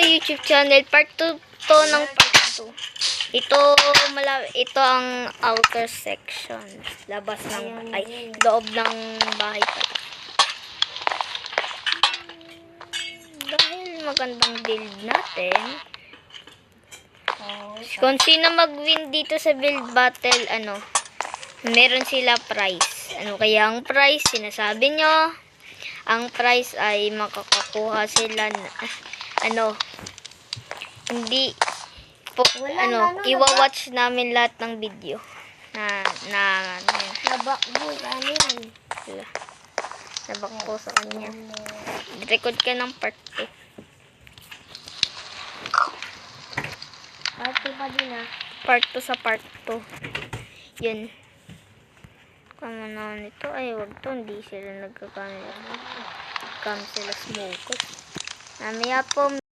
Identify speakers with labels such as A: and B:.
A: YouTube channel. Part 2 to ng part 2. Ito ang outer section. Labas ng, loob ng bahay pala. Dahil magandang build natin. Kung sino mag-win dito sa build battle, meron sila prize. Ano kaya ang prize? Sinasabi nyo? Ang prize ay makakakuha sila na, iwa-watch namin lahat ng video.
B: Nabakbo, ano yan?
A: Nabakbo sa kanya. Record ka ng part 2.
B: Part 2 pa din
A: Part 2 sa part 2. Yun. Kama na nito. Ay, wag to. Hindi sila nagkakamera. Kama sila smoke. Namaya po.